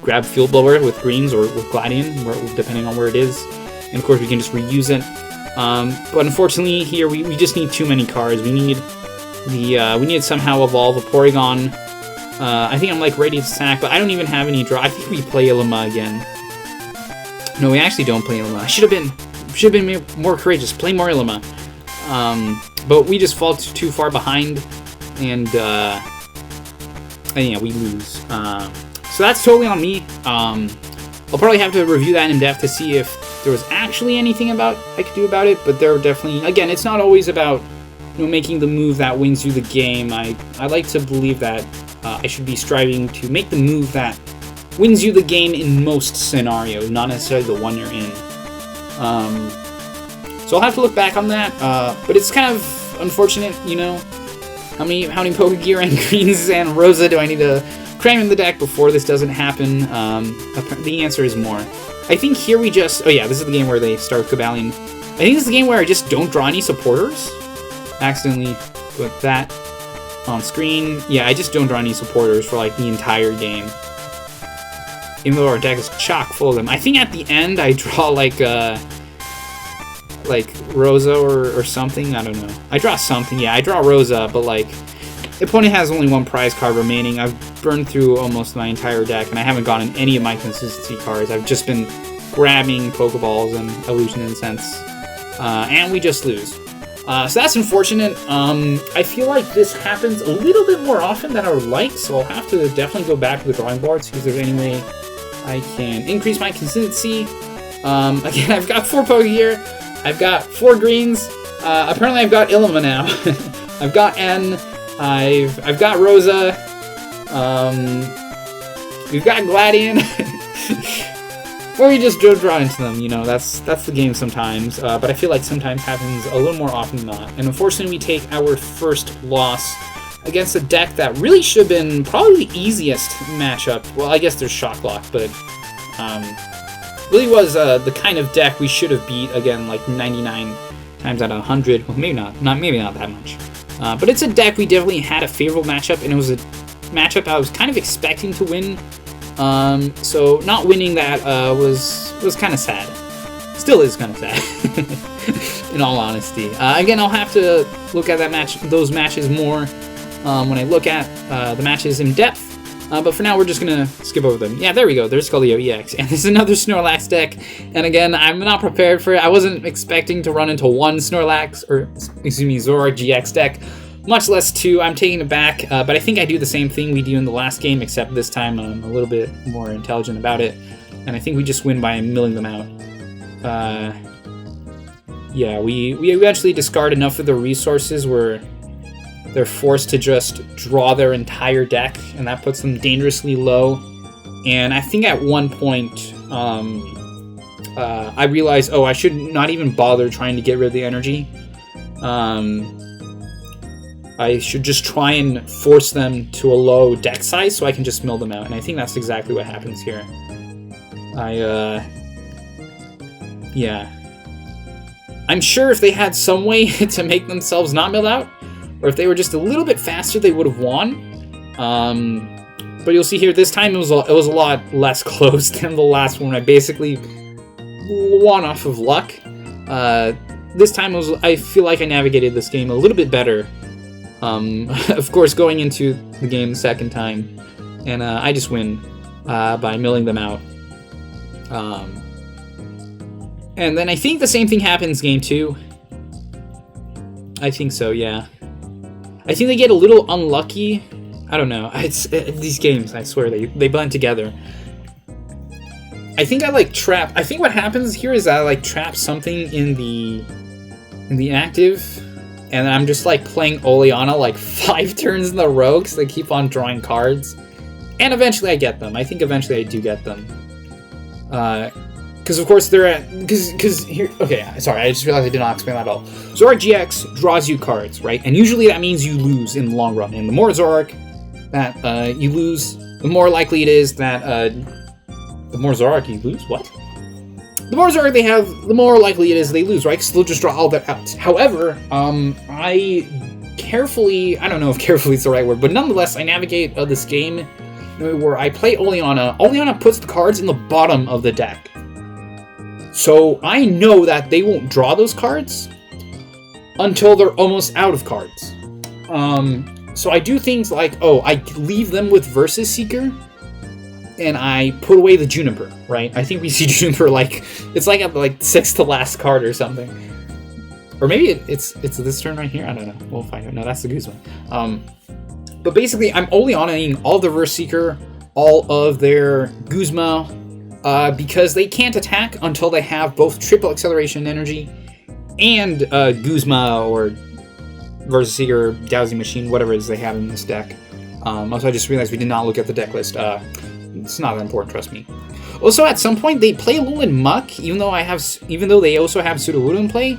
grab Field Blower with greens or with Gladian, depending on where it is, and of course we can just reuse it. But unfortunately here we just need too many cards. We need we need to somehow evolve a Porygon. I think I'm like ready to sack, but I don't even have any draw. I think we play Ilima again. No, we actually don't play Ilima. I should have been more courageous. Play more Ilima. But we just fall too far behind, and yeah, we lose. So that's totally on me. I'll probably have to review that in depth to see if there was actually anything I could do about it, but there are definitely, again, it's not always about, you know, making the move that wins you the game. I like to believe that I should be striving to make the move that wins you the game in most scenarios, not necessarily the one you're in. So I'll have to look back on that, but it's kind of unfortunate, you know. How many Pokegear and Greens and Rosa do I need to cram in the deck before this doesn't happen? The answer is more. I think here we just... Oh yeah, this is the game where they start with Cobalion. I think this is the game where I just don't draw any supporters. Accidentally put that on screen. Yeah, I just don't draw any supporters for like the entire game. Even though our deck is chock full of them. I think at the end I draw like Rosa or something. I don't know. I draw something. Yeah, I draw Rosa, but like the opponent has only one prize card remaining. I've burned through almost my entire deck, and I haven't gotten any of my consistency cards. I've just been grabbing Pokeballs and Evolution Incense, and we just lose. So that's unfortunate. I feel like this happens a little bit more often than I would like, so I'll have to definitely go back to the drawing board, see if there's any way I can increase my consistency. Again, I've got 4 Pokegear. I've got 4 greens. Apparently I've got Ilima now. I've got N. I've got Rosa. We've got Gladian. Or we just draw into them, you know, that's the game sometimes. But I feel like sometimes happens a little more often than not. And unfortunately we take our first loss against a deck that really should have been probably the easiest matchup. Well, I guess there's Shock Lock, but really was the kind of deck we should have beat, again, like 99 times out of 100. Well, maybe not that much. But it's a deck we definitely had a favorable matchup, and it was a matchup I was kind of expecting to win. So not winning that was kind of sad. Still is kind of sad, in all honesty. Again, I'll have to look at those matches more when I look at the matches in depth. But for now, we're just going to skip over them. Yeah, there we go. There's Sculio EX. And this is another Snorlax deck. And again, I'm not prepared for it. I wasn't expecting to run into one Snorlax, or excuse me, Zoroark GX deck, much less 2. I'm taking it back. But I think I do the same thing we do in the last game, except this time I'm a little bit more intelligent about it. And I think we just win by milling them out. Yeah, we eventually discard enough of the resources where they're forced to just draw their entire deck, and that puts them dangerously low. And I think at one point, I realized, oh, I should not even bother trying to get rid of the energy. I should just try and force them to a low deck size so I can just mill them out. And I think that's exactly what happens here. Yeah. I'm sure if they had some way to make themselves not milled out, or if they were just a little bit faster, they would have won. But you'll see here, this time it was a lot less close than the last one. I basically won off of luck. This time I feel like I navigated this game a little bit better. Of course, going into the game the second time, and I just win by milling them out. And then I think the same thing happens game 2. I think so, yeah. I think they get a little unlucky. I don't know. These games, I swear, they blend together. I think I like trap. I think what happens here is I like trap something in the active, and I'm just like playing Oleana like 5 turns in a row because they keep on drawing cards, and eventually I get them. I think eventually I do get them. Because of course they're at because here. Okay, sorry, I just realized I did not explain that at all. Zoroark GX draws you cards, right? And usually that means you lose in the long run. And the more Zoroark that you lose, the more likely it is that the more Zoroark you lose. What? The more Zoroark they have, the more likely it is they lose, right? Because they'll just draw all their outs. However, I carefully, I don't know if carefully is the right word, but nonetheless, I navigate this game where I play Oleana. Oleana puts the cards in the bottom of the deck. So I know that they won't draw those cards until they're almost out of cards. So I do things like, I leave them with Versus Seeker, and I put away the Juniper, right? I think we see Juniper like, it's like at like 6th to last card or something. Or maybe it's this turn right here? I don't know. We'll find out. No, that's the Guzma. But basically, I'm Oleanaing all the Versus Seeker, all of their Guzma, because they can't attack until they have both triple acceleration energy and Guzma or Versus Seeker, Dowsing Machine, whatever it is they have in this deck. Also, I just realized we did not look at the deck list. It's not that important, trust me. Also, at some point, they play Alolan Muck, even though they also have Sudowoodo in play.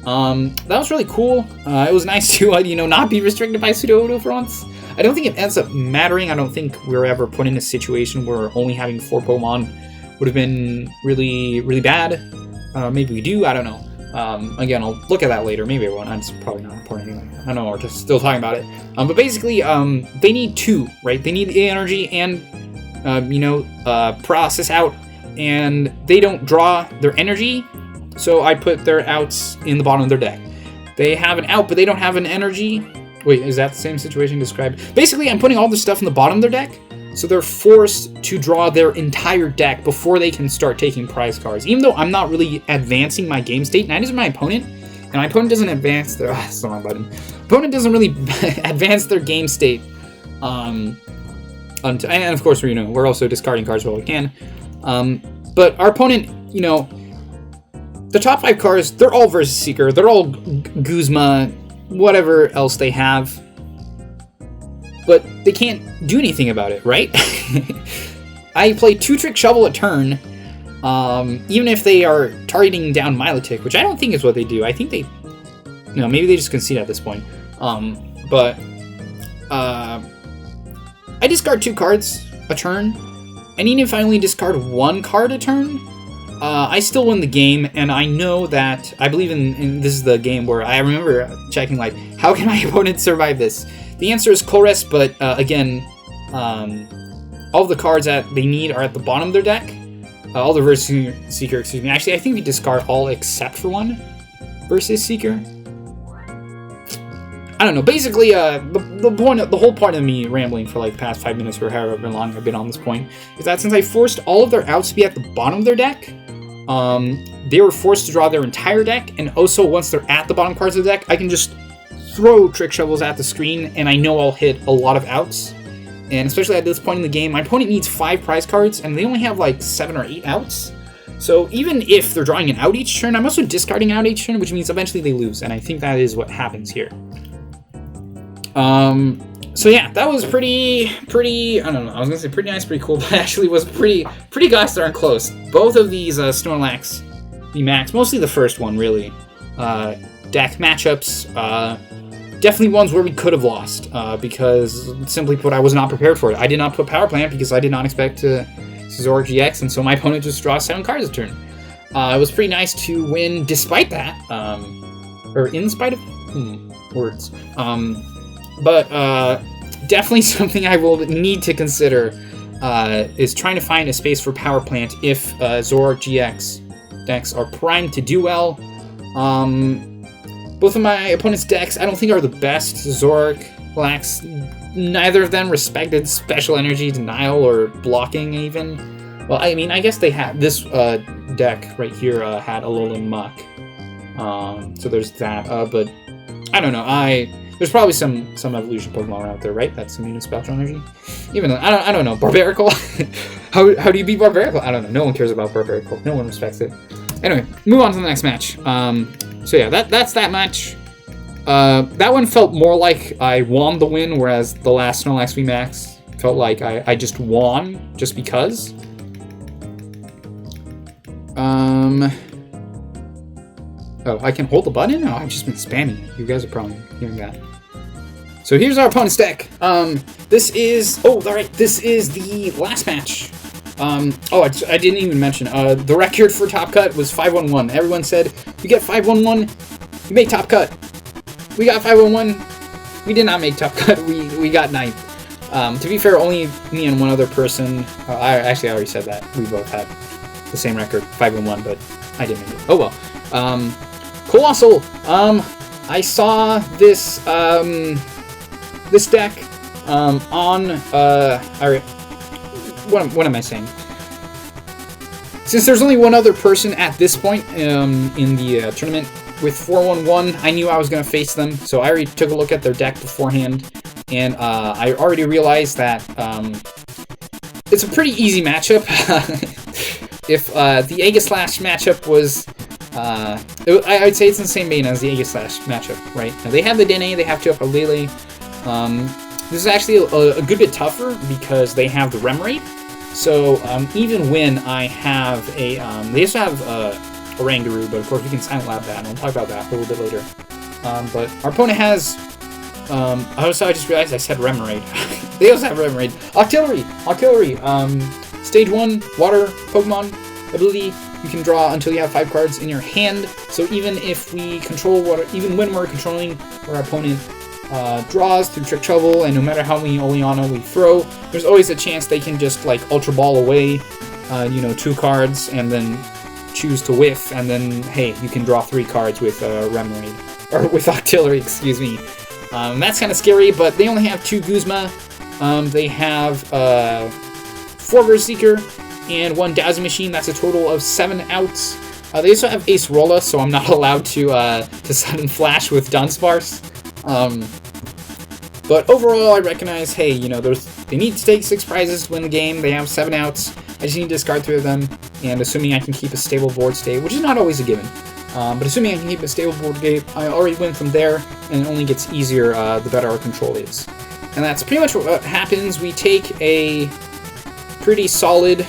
That was really cool. It was nice to, not be restricted by Sudowoodo for once. I don't think it ends up mattering. I don't think we're ever put in a situation where only having 4 Pokemon would have been really, really bad. Maybe we do, I don't know. Again, I'll look at that later. Maybe I won't. It's probably not important anyway. I don't know, we're just still talking about it. But basically, they need 2, right? They need the energy and, process out, and they don't draw their energy, so I put their outs in the bottom of their deck. They have an out, but they don't have an energy. Wait, is that the same situation described? Basically, I'm putting all this stuff in the bottom of their deck, so they're forced to draw their entire deck before they can start taking prize cards. Even though I'm not really advancing my game state, neither is my opponent, and my opponent doesn't advance their... that's the wrong button. Opponent doesn't really advance their game state, and of course, we're also discarding cards while we can. But our opponent, the top 5 cards, they're all Versus Seeker, they're all Guzma, whatever else they have. But they can't do anything about it, right? I play 2 Trick Shovel a turn, even if they are targeting down Milotic, which I don't think is what they do. I think they, maybe they just concede at this point. I discard 2 cards a turn, and even if I only discard 1 card a turn, I still win the game, and I know that, I believe in this is the game where I remember checking, like, how can my opponent survive this? The answer is Colress, but again, all the cards that they need are at the bottom of their deck. All the Versus Seeker, excuse me. Actually, I think we discard all except for 1 Versus Seeker. I don't know. Basically, the whole point of me rambling for like the past 5 minutes or however long I've been on this point is that since I forced all of their outs to be at the bottom of their deck, they were forced to draw their entire deck, and also once they're at the bottom cards of the deck, I can just throw Trick Shovels at the screen, and I know I'll hit a lot of outs. And especially at this point in the game, my opponent needs 5 prize cards, and they only have like 7 or 8 outs. So even if they're drawing an out each turn, I'm also discarding out each turn, which means eventually they lose, and I think that is what happens here. So yeah, that was pretty, I don't know, I was gonna say pretty nice, pretty cool, but actually was pretty gosh darn close. Both of these Snorlax VMAX, mostly the first one, really, deck matchups, definitely ones where we could have lost, because, simply put, I was not prepared for it. I did not put Power Plant because I did not expect to Zoroark GX, and so my opponent just draws 7 cards a turn. It was pretty nice to win despite that, or in spite of, words. But definitely something I will need to consider is trying to find a space for Power Plant if Zoroark GX decks are primed to do well. Both of my opponent's decks I don't think are the best. Zoroark lacks neither of them respected special energy, denial, or blocking even. Well, I mean, I guess they had this deck right here had Alolan Muck. So there's that, but I don't know. There's probably some evolution Pokemon out there, right? That's immune to spectral energy. Even though I don't know. Barbarical. how do you beat Barbarical? I don't know. No one cares about Barbarical. No one respects it. Anyway, move on to the next match. So yeah, that's that match. That one felt more like I won the win, whereas the last Snorlax VMAX felt like I just won just because. Oh, I can hold the button? Oh, I've just been spamming it. You guys are probably hearing that. So here's our opponent's deck. This is the last match. I didn't even mention, the record for Top Cut was 5-1-1. Everyone said, you get 5-1-1, you make Top Cut. We got 5-1-1. We did not make Top Cut. We got 9th. To be fair, only me and one other person. I already said that. We both had the same record, 5-1, but I didn't make it. Oh well. Colossal. I saw this this deck on. What am I saying? Since there's only one other person at this point in the tournament with 4-1-1, I knew I was going to face them, so I already took a look at their deck beforehand, and I already realized that it's a pretty easy matchup. If the Aegislash matchup was, I'd say it's in the same vein as the Aegislash matchup, right? Now they have the Dene, they have Tuapa Lele. This is actually a good bit tougher because they have the Remoraid. So even when I have a, they also have a Oranguru, but of course we can Silent Lab that, and I'll talk about that a little bit later. But our opponent has, I just realized I said Remoraid. They also have Remoraid. Octillery! Stage 1, Water Pokemon ability. You can draw until you have 5 cards in your hand. So even if we control water, even when we're controlling our opponent draws through Trick Shovel, and no matter how many Oleana we throw, there's always a chance they can just like Ultra Ball away, 2 cards, and then choose to whiff, and then hey, you can draw 3 cards with Remoraid, or with Octillery, excuse me. That's kind of scary, but they only have 2 Guzma. They have 4 Verse Seeker and 1 Dazzle Machine. That's a total of 7 outs. They also have Ace Rolla, so I'm not allowed to Sudden Flash with Dunsparce. But overall, I recognize, hey, they need to take 6 prizes to win the game. They have 7 outs. I just need to discard 3 of them, and assuming I can keep a stable board state, which is not always a given. But assuming I can keep a stable board state, I already win from there, and it only gets easier the better our control is. And that's pretty much what happens. We take a pretty solid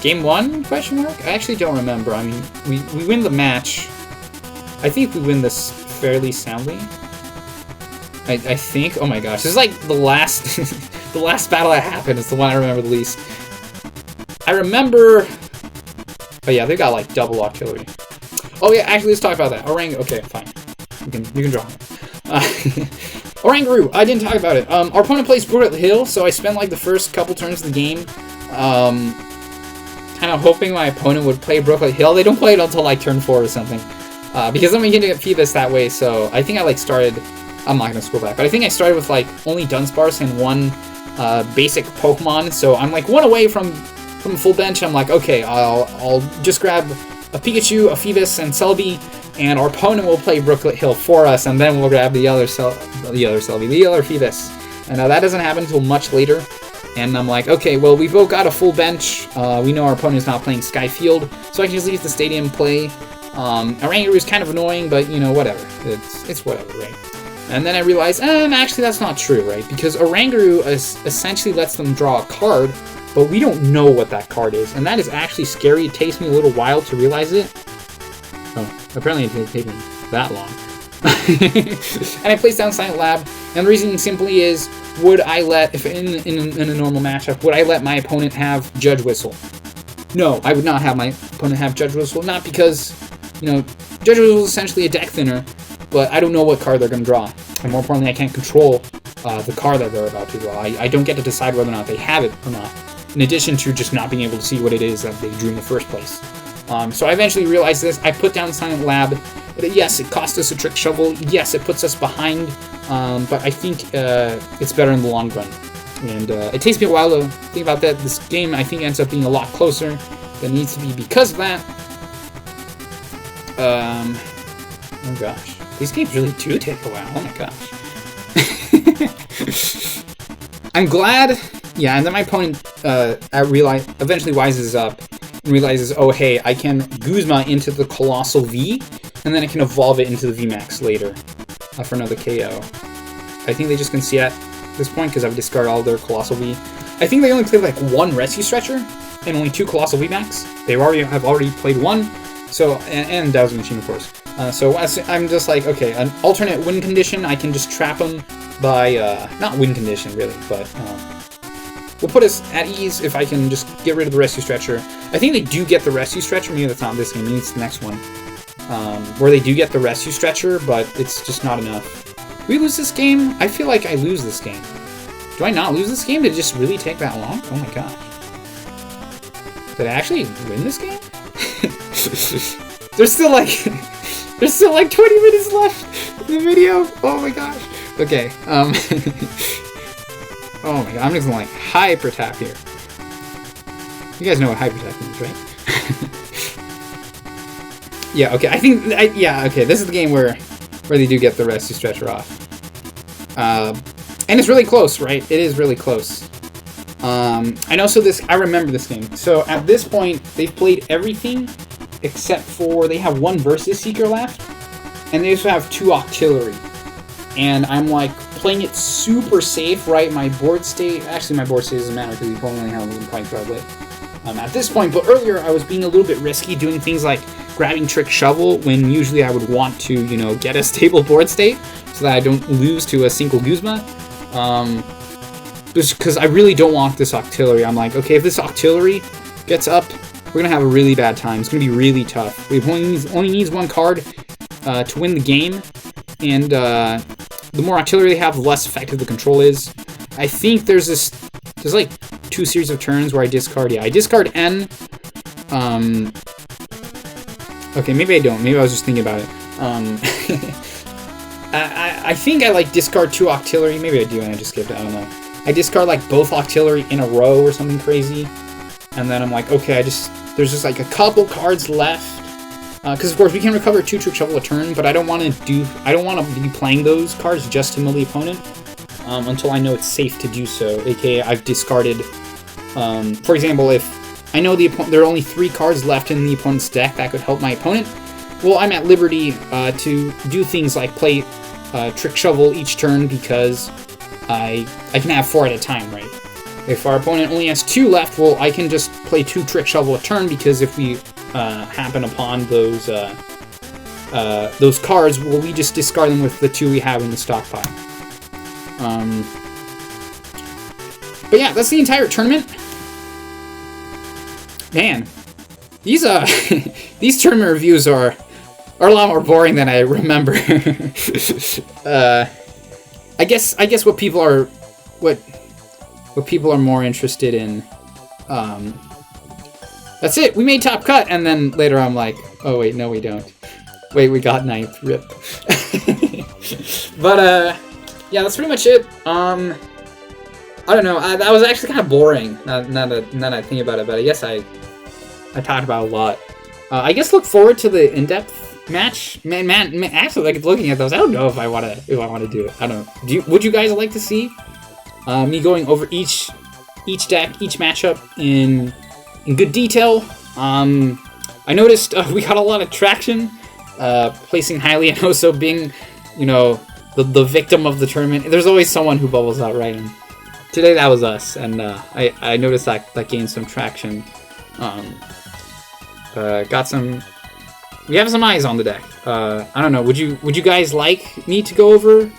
game 1, question mark? I actually don't remember. I mean, we win the match. I think we win this fairly soundly. I think. Oh my gosh, this is like the last the last battle that happened is the one I remember the least. I remember. Oh yeah, they got like double artillery. Oh yeah, actually let's talk about that. Okay, fine. You can draw. Oranguru, I didn't talk about it. Our opponent plays Brooklet Hill, so I spent like the first couple turns of the game kind of hoping my opponent would play Brooklet Hill. They don't play it until like turn 4 or something. Because then we can get Phoebus that way, so I think I like started, I'm not going to scroll back, but I think I started with like only Dunsparce and 1 basic Pokemon, so I'm like 1 away from a full bench. I'm like, okay, I'll just grab a Pikachu, a Phoebus, and Celebi, and our opponent will play Brooklet Hill for us, and then we'll grab the other Phoebus. And that doesn't happen until much later, and I'm like, okay, well, we've both got a full bench. We know our opponent is not playing Skyfield, so I can just leave the stadium play. Oranguru is kind of annoying, but, whatever. It's whatever, right? And then I realized, actually that's not true, right? Because Oranguru essentially lets them draw a card, but we don't know what that card is, and that is actually scary. It takes me a little while to realize it. Oh, apparently it didn't take me that long. And I placed down Silent Lab, and the reason simply is, would I let, if in a normal matchup, would I let my opponent have Judge Whistle? No, I would not have my opponent have Judge Whistle, not because, Judge Whistle is essentially a deck thinner, but I don't know what card they're going to draw. And more importantly, I can't control the card that they're about to draw. I don't get to decide whether or not they have it or not, in addition to just not being able to see what it is that they drew in the first place. So I eventually realized this. I put down Silent Lab. Yes, it cost us a Trick Shovel. Yes, it puts us behind, but I think it's better in the long run. And it takes me a while to think about that. This game, I think, ends up being a lot closer than it needs to be because of that. Oh gosh. These games really do take a while. Oh my gosh. I'm glad. Yeah, and then my opponent eventually wises up and realizes, oh hey, I can Guzma into the Colossal V, and then I can evolve it into the VMAX later for another KO. I think they just can see at this point because I've discarded all their Colossal V. I think they only played like one Rescue Stretcher and only 2 Colossal VMAX. They have already played one, so and Dowsing Machine of course. So I'm just like, okay, an alternate win condition. I can just trap them by not win condition really, but will put us at ease if I can just get rid of the Rescue Stretcher. I think they do get the Rescue Stretcher. Maybe that's not this game. Maybe it's the next one. Where they do get the Rescue Stretcher, but it's just not enough. Do we lose this game? I feel like I lose this game. Do I not lose this game? Did it just really take that long? Oh my gosh. Did I actually win this game? There's still like 20 minutes left in the video. Oh my gosh. Okay. Oh my god. I'm just gonna like hyper tap here. You guys know what hyper tap means, right? Yeah. Okay. I think. Yeah. Okay. This is the game where they do get the Rescue Stretcher off. And it's really close, right? It is really close. I know. So I remember this game. So at this point, they've played everything except for they have 1 Versus Seeker left, and they also have 2 Octillery. And I'm like playing it super safe, right? My board state. Actually, my board state doesn't matter because we only have 1 point guard lit at this point. But earlier, I was being a little bit risky, doing things like grabbing Trick Shovel when usually I would want to, you know, get a stable board state so that I don't lose to a single Guzma. Just because I really don't want this Octillery. I'm like, okay, if this Octillery gets up, we're gonna have a really bad time. It's gonna be really tough. We only needs 1 card to win the game, and the more Octillery they have, the less effective the control is. I think there's like 2 series of turns where I discard. Yeah, I discard N. Okay, maybe I don't. Maybe I was just thinking about it. I think I like discard 2 Octillery. Maybe I do, and I just skipped it. I don't know. I discard like both Octillery in a row or something crazy, and then I'm like, okay, there's just like a couple cards left. Because of course we can recover 2 Trick Shovel a turn, but I don't want to be playing those cards just to mill the opponent until I know it's safe to do so. AKA I've discarded. For example, if I know there are only 3 cards left in the opponent's deck that could help my opponent, well, I'm at liberty to do things like play Trick Shovel each turn because I can have 4 at a time, right? If our opponent only has 2 left, well, I can just play 2 Trick Shovel a turn because if we happen upon those cards, well, we just discard them with the 2 we have in the stockpile. But yeah, that's the entire tournament. Man, these these tournament reviews are a lot more boring than I remember. I guess what people are more interested in. That's it. We made top cut, and then later I'm like, oh wait, no, we don't. Wait, we got 9th. Rip. But yeah, that's pretty much it. I don't know. That was actually kind of boring. Now that I think about it, but I guess I talked about a lot. I guess look forward to the in-depth match. Man, actually, like looking at those, I don't know if I want to do it. I don't know. Would you guys like to see me going over each deck, each matchup in good detail? I noticed we got a lot of traction, placing highly and also being, you know, the victim of the tournament. There's always someone who bubbles out, right? And today that was us, and I noticed that gained some traction. We have some eyes on the deck. I don't know. Would you guys like me to go over?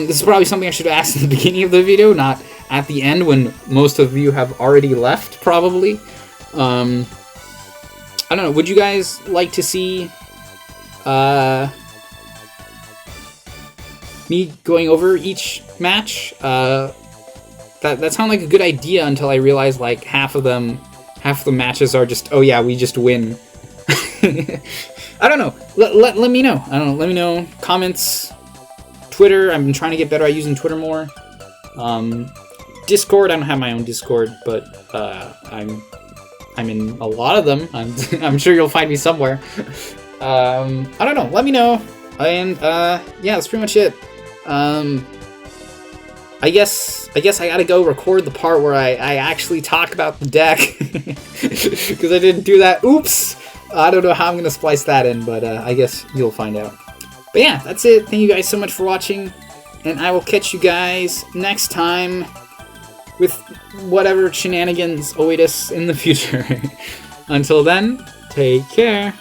This is probably something I should have asked in the beginning of the video, not at the end when most of you have already left, probably. I don't know. Would you guys like to see me going over each match? That sounded like a good idea until I realized like half the matches are just, oh yeah, we just win. I don't know. Let me know. I don't know. Let me know. Comments, Twitter. I've been trying to get better at using Twitter more. Discord. I don't have my own Discord, but I'm in a lot of them. I'm sure you'll find me somewhere. I don't know. Let me know. And yeah, that's pretty much it. I guess I gotta go record the part where I actually talk about the deck because I didn't do that. Oops. I don't know how I'm gonna splice that in, but I guess you'll find out. But yeah, that's it. Thank you guys so much for watching, and I will catch you guys next time with whatever shenanigans await us in the future. Until then, take care.